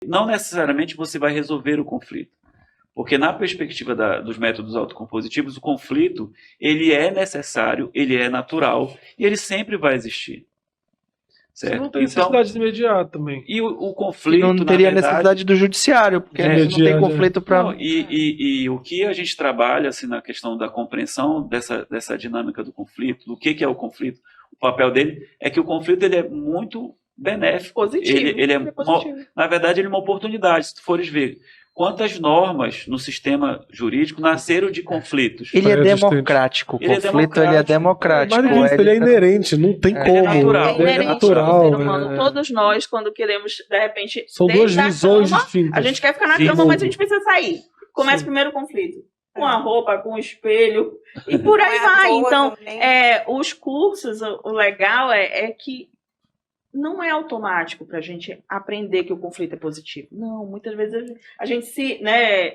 não necessariamente você vai resolver o conflito. Porque na perspectiva dos métodos autocompositivos, o conflito ele é necessário, ele é natural e ele sempre vai existir. Você Certo? não tem necessidade de mediar também. E o conflito, não teria necessidade do judiciário, porque não tem conflito para... E o que a gente trabalha assim, na questão da compreensão dessa dinâmica do conflito, do que é o conflito, o papel dele é que o conflito ele é muito benéfico. Positivo. Ele é positivo. Na verdade, ele é uma oportunidade, se tu fores ver. Quantas normas no sistema jurídico nasceram de conflitos? Ele é democrático. O conflito ele é democrático. Mas ele é inerente, não tem como. É natural. É natural. Ser humano. Todos nós, quando queremos, de repente, são duas visões distintas. A gente quer ficar na cama, mas a gente precisa sair. Começa primeiro o conflito. Com a roupa, com o espelho. E por aí vai. Então, os cursos, o legal é que não é automático para a gente aprender que o conflito é positivo. Não, muitas vezes a gente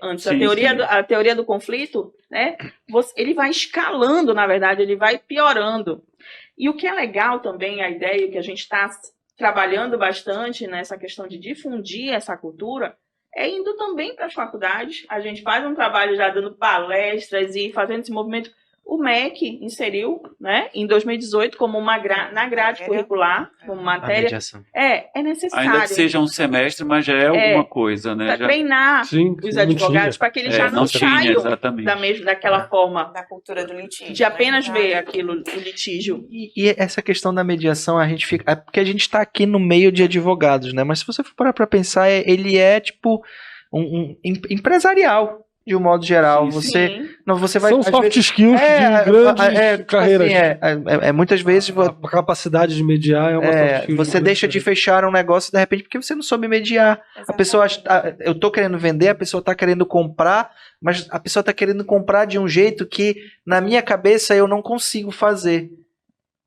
antes, a teoria do conflito, né, ele vai escalando, na verdade, ele vai piorando. E o que é legal também, a ideia que a gente está trabalhando bastante nessa questão de difundir essa cultura, é indo também para as faculdades. A gente faz um trabalho já dando palestras e fazendo esse movimento. O MEC inseriu, né, em 2018 como na grade curricular, como matéria. É necessário. Ainda que seja um semestre, mas já é alguma coisa, né? Para treinar os advogados para que eles já não saiam daquela forma da cultura do litígio. De apenas ver aquilo do litígio. E essa questão da mediação, a gente fica. É porque a gente está aqui no meio de advogados, né? Mas se você for parar para pensar, ele é tipo um empresarial. De um modo geral, você vai... São soft skills de grande carreira. Assim, muitas vezes... A capacidade de mediar é uma soft skill. Você deixa de fechar um negócio, de repente, porque você não soube mediar. Exatamente. A pessoa... eu tô querendo vender, a pessoa tá querendo comprar, mas a pessoa tá querendo comprar de um jeito que, na minha cabeça, eu não consigo fazer.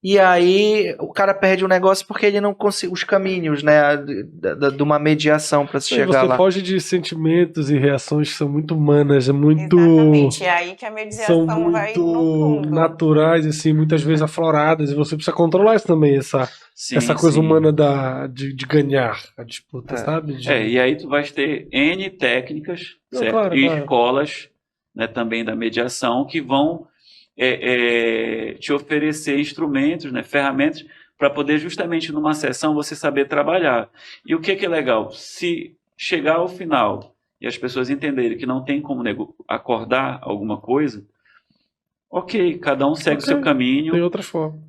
E aí o cara perde o negócio porque ele não consegue os caminhos, né, de uma mediação para se chegar lá. Você foge de sentimentos e reações que são muito humanas, muito... Exatamente, é aí que a mediação são vai muito no fundo. Naturais, assim, muitas vezes afloradas, e você precisa controlar isso também, essa coisa humana de ganhar a disputa, sabe? E aí tu vais ter N técnicas, certo? E escolas, né, também da mediação que vão te oferecer instrumentos, né, ferramentas, para poder justamente numa sessão você saber trabalhar. E o que é legal? Se chegar ao final e as pessoas entenderem que não tem como acordar alguma coisa, ok, cada um segue o seu caminho. Tem outras formas.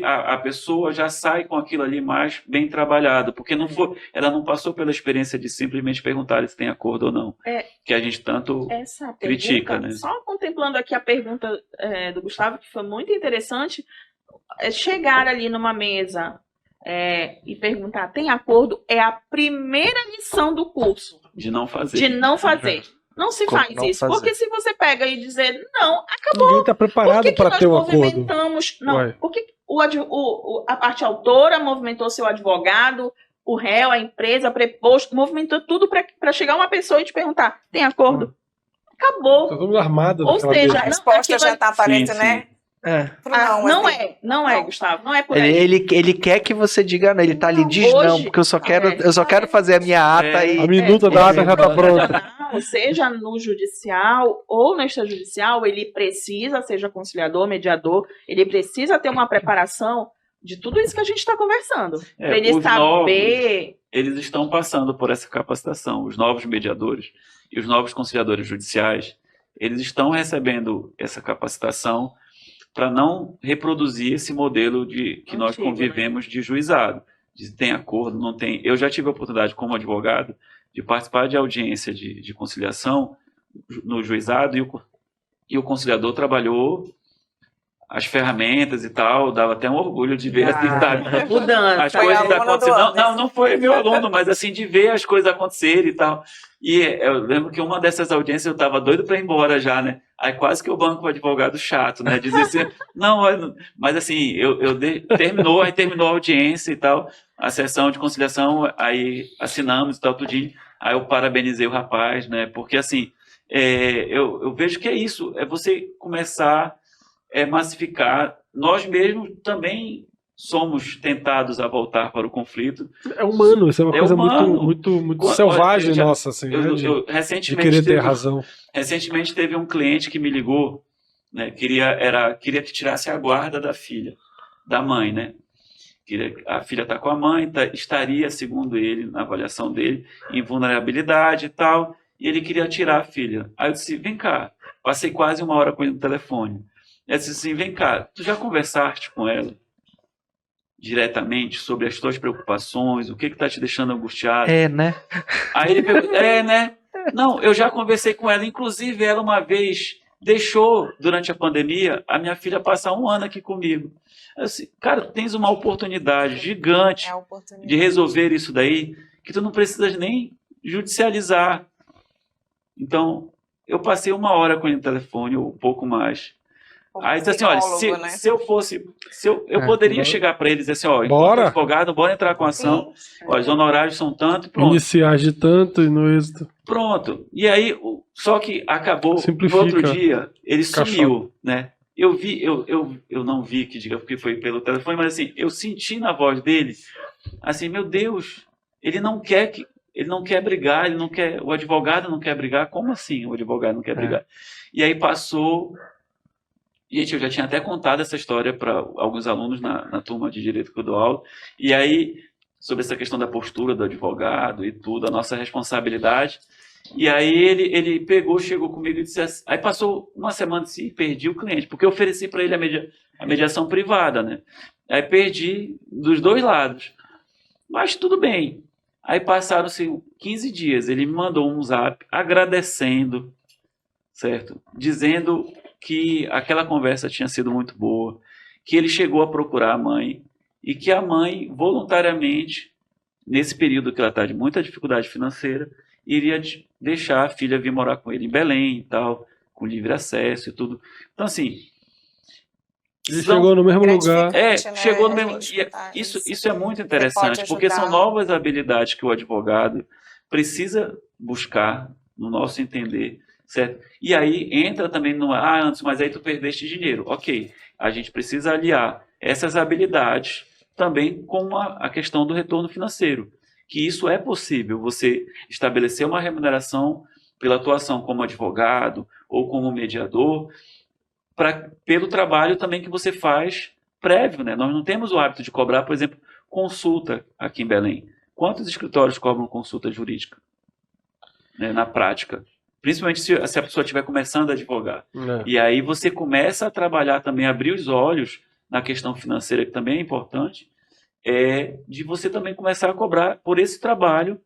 A pessoa já sai com aquilo ali mais bem trabalhado, porque ela não passou pela experiência de simplesmente perguntar se tem acordo ou não, que a gente tanto critica, né? Só contemplando aqui a pergunta do Gustavo, que foi muito interessante, chegar ali numa mesa e perguntar, tem acordo, é a primeira lição do curso. De não fazer. Não se faz isso, porque se você pega e dizer, não, acabou. Ninguém está preparado para ter um acordo. Porque a parte autora movimentou seu advogado, o réu, a empresa, preposto, movimentou tudo para chegar uma pessoa e te perguntar, tem acordo? Acabou. Está todo mundo armado. Ou seja, a resposta já está aparecendo, né? Não é, Gustavo, não é por aí. Ele quer que você diga não, ele tá ali, diz não, porque eu só quero fazer a minha ata e... A minuta da ata já está pronta. Seja no judicial ou no extrajudicial, ele precisa, seja conciliador, mediador, ele precisa ter uma preparação de tudo isso que a gente está conversando. Para ele saber... Eles estão passando por essa capacitação, os novos mediadores e os novos conciliadores judiciais, eles estão recebendo essa capacitação para não reproduzir esse modelo que nós convivemos de juizado. De tem acordo, não tem... Eu já tive a oportunidade, como advogado, de participar de audiência de conciliação no juizado, e o conciliador trabalhou as ferramentas e tal, dava até um orgulho de ver assim, as coisas acontecendo. Não foi meu aluno, mas assim, de ver as coisas acontecerem e tal. E eu lembro que uma dessas audiências eu estava doido para ir embora já, né? Aí quase que eu banco o advogado chato, né? Dizer assim, mas assim, terminou a audiência e tal, a sessão de conciliação, aí assinamos e tal, tudinho. Aí eu parabenizei o rapaz, né? Porque assim, eu vejo que é isso, é você começar massificar. Nós mesmos também somos tentados a voltar para o conflito. É humano, isso é uma coisa humano. muito selvagem nossa, assim, eu de recentemente querer ter razão. Recentemente teve um cliente que me ligou, né, queria que tirasse a guarda da filha, da mãe, né? A filha está com a mãe, estaria, segundo ele, na avaliação dele, em vulnerabilidade e tal, e ele queria tirar a filha. Aí eu disse, vem cá, passei quase 1 hora com ele no telefone. Eu disse assim, vem cá, tu já conversaste com ela diretamente sobre as tuas preocupações, o que está te deixando angustiado? Né? Aí ele perguntou, né? Não, eu já conversei com ela, inclusive ela uma vez deixou, durante a pandemia, a minha filha passar 1 ano aqui comigo. Eu disse, cara, tu tens uma oportunidade gigante de resolver isso daí, que tu não precisas nem judicializar. Então, eu passei 1 hora com ele no telefone, ou um pouco mais. Aí disse assim, olha, se eu fosse, eu poderia chegar para ele e dizer assim, ó, enquanto advogado, bora entrar com a ação, ó, os honorários são tanto e pronto. Iniciais de tanto e no êxito. Pronto. E aí, só que acabou, no outro dia, ele sumiu, né? Eu não vi que diga porque foi pelo telefone, mas assim, eu senti na voz dele, assim, meu Deus, ele não quer brigar, o advogado não quer brigar, como assim o advogado não quer brigar? E aí passou. Gente, eu já tinha até contado essa história para alguns alunos na turma de Direito que eu dou aula, e aí, sobre essa questão da postura do advogado e tudo, a nossa responsabilidade, e aí ele chegou comigo e disse assim, aí passou 1 semana e perdi o cliente, porque eu ofereci para ele a mediação privada, né? Aí perdi dos 2 lados, mas tudo bem. Aí passaram-se 15 dias, ele me mandou um zap agradecendo, certo? Dizendo que aquela conversa tinha sido muito boa, que ele chegou a procurar a mãe e que a mãe, voluntariamente, nesse período que ela está de muita dificuldade financeira, iria deixar a filha vir morar com ele em Belém e tal, com livre acesso e tudo. Então, assim... Ele chegou no mesmo lugar. Chegou no mesmo... Isso é muito interessante, porque são novas habilidades que o advogado precisa buscar, no nosso entender, certo? E aí entra também no... Anderson, mas aí tu perdeste dinheiro. Ok, a gente precisa aliar essas habilidades também com a questão do retorno financeiro. Que isso é possível, você estabelecer uma remuneração pela atuação como advogado ou como mediador, pelo trabalho também que você faz prévio, né? Nós não temos o hábito de cobrar, por exemplo, consulta aqui em Belém. Quantos escritórios cobram consulta jurídica, né, na prática? Principalmente se a pessoa estiver começando a advogar. E aí você começa a trabalhar também, abrir os olhos na questão financeira, que também é importante, de você também começar a cobrar por esse trabalho,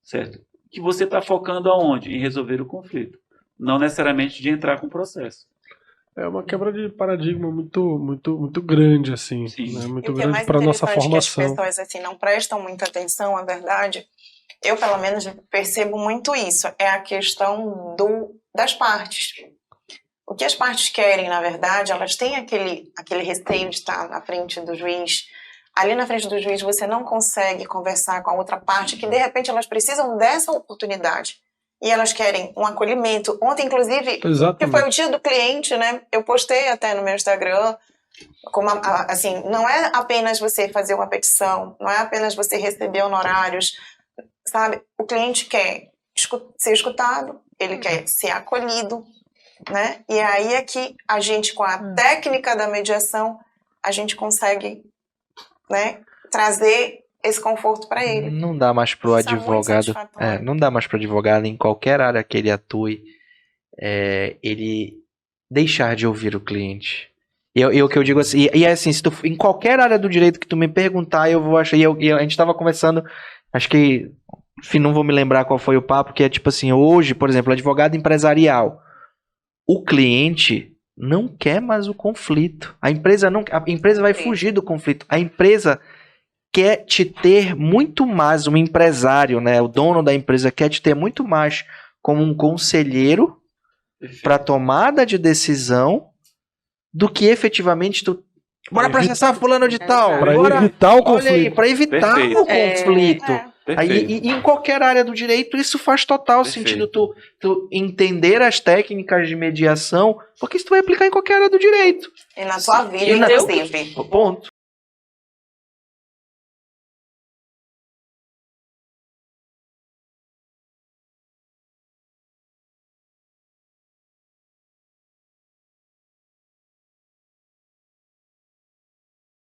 certo? Que você está focando aonde? Em resolver o conflito. Não necessariamente de entrar com o processo. É uma quebra de paradigma muito grande, assim. Né? Muito grande para a nossa formação. As pessoas assim, não prestam muita atenção, é verdade. Eu, pelo menos, percebo muito isso. É a questão das partes. O que as partes querem, na verdade, elas têm aquele receio de estar na frente do juiz. Ali na frente do juiz você não consegue conversar com a outra parte, que de repente elas precisam dessa oportunidade. E elas querem um acolhimento. Ontem, inclusive, que foi o dia do cliente, né? Eu postei até no meu Instagram, assim, não é apenas você fazer uma petição, não é apenas você receber honorários, sabe? O cliente quer ser escutado, ele quer ser acolhido, né? E aí é que a gente, com a técnica da mediação, a gente consegue, né, trazer esse conforto para ele. Não dá mais pro advogado, não dá mais pro advogado, em qualquer área que ele atue, ele deixar de ouvir o cliente. E o que eu digo assim, e é assim, se tu, em qualquer área do direito que tu me perguntar, eu vou achar, e a gente tava conversando, acho que, enfim, não vou me lembrar qual foi o papo, que é tipo assim, hoje, por exemplo, advogado empresarial, o cliente não quer mais o conflito, a empresa vai fugir do conflito, a empresa quer te ter muito mais, um empresário, né, o dono da empresa quer te ter muito mais como um conselheiro para tomada de decisão do que efetivamente tu... Bora processar fulano de tal. Para evitar o conflito. Olha aí, para evitar o conflito. Aí, e em qualquer área do direito isso faz total sentido, tu entender as técnicas de mediação, porque isso tu vai aplicar em qualquer área do direito. E na tua vida, inclusive. Ponto.